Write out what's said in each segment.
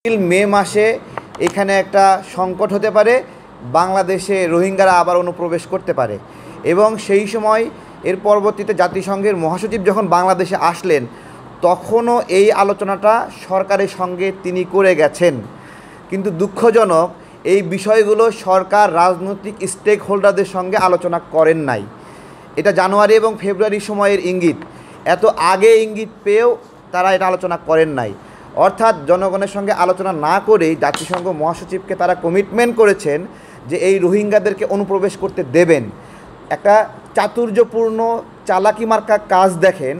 মে মাসে এখানে একটা সংকট হতে পারে, বাংলাদেশে রোহিঙ্গারা আবার অনুপ্রবেশ করতে পারে। এবং সেই সময় এর পরবর্তীতে জাতিসংঘের মহাসচিব যখন বাংলাদেশে আসলেন, তখনও এই আলোচনাটা সরকারের সঙ্গে তিনি করে গেছেন। কিন্তু দুঃখজনক, এই বিষয়গুলো সরকার রাজনৈতিক স্টেক হোল্ডারদের সঙ্গে আলোচনা করেন নাই। এটা জানুয়ারি এবং ফেব্রুয়ারি সময়ের ইঙ্গিত, এত আগে ইঙ্গিত পেয়েও তারা এটা আলোচনা করেন নাই। অর্থাৎ জনগণের সঙ্গে আলোচনা না করেই জাতিসংঘ মহাসচিবকে তারা কমিটমেন্ট করেছেন যে এই রোহিঙ্গাদেরকে অনুপ্রবেশ করতে দেবেন। একটা চাতুর্যপূর্ণ চালাকি মার্কা কাজ দেখেন,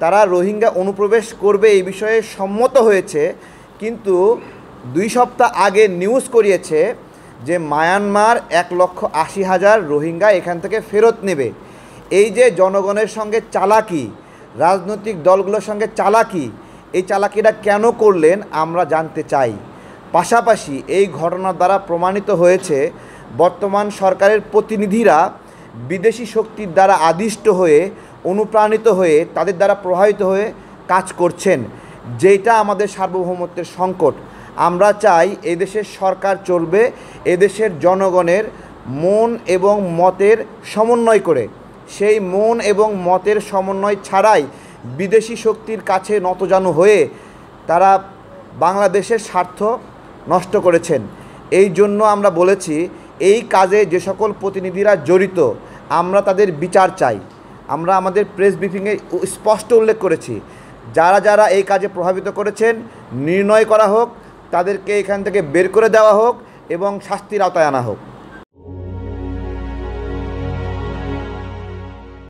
তারা রোহিঙ্গা অনুপ্রবেশ করবে এই বিষয়ে সম্মত হয়েছে, কিন্তু 2 সপ্তাহ আগে নিউজ করিয়েছে যে মায়ানমার 1,80,000 রোহিঙ্গা এখান থেকে ফেরত নেবে। এই যে জনগণের সঙ্গে চালাকি, রাজনৈতিক দলগুলোর সঙ্গে চালাকি, এই চালাকিটা কেন করলেন আমরা জানতে চাই। পাশাপাশি এই ঘটনার দ্বারা প্রমাণিত হয়েছে বর্তমান সরকারের প্রতিনিধিরা বিদেশি শক্তির দ্বারা আদিষ্ট হয়ে, অনুপ্রাণিত হয়ে, তাদের দ্বারা প্রভাবিত হয়ে কাজ করছেন, যেটা আমাদের সার্বভৌমত্বের সংকট। আমরা চাই এদেশের সরকার চলবে এদেশের জনগণের মন এবং মতের সমন্বয় করে। সেই মন এবং মতের সমন্বয় ছাড়াই বিদেশি শক্তির কাছে নতজানু হয়ে তারা বাংলাদেশের স্বার্থ নষ্ট করেছেন। এই জন্য আমরা বলেছি এই কাজে যে সকল প্রতিনিধিরা জড়িত আমরা তাদের বিচার চাই। আমরা আমাদের প্রেস ব্রিফিংয়ে স্পষ্ট উল্লেখ করেছি, যারা যারা এই কাজে প্রভাবিত করেছেন নির্ণয় করা হোক, তাদেরকে এখান থেকে বের করে দেওয়া হোক এবং শাস্তির আওতায় আনা হোক।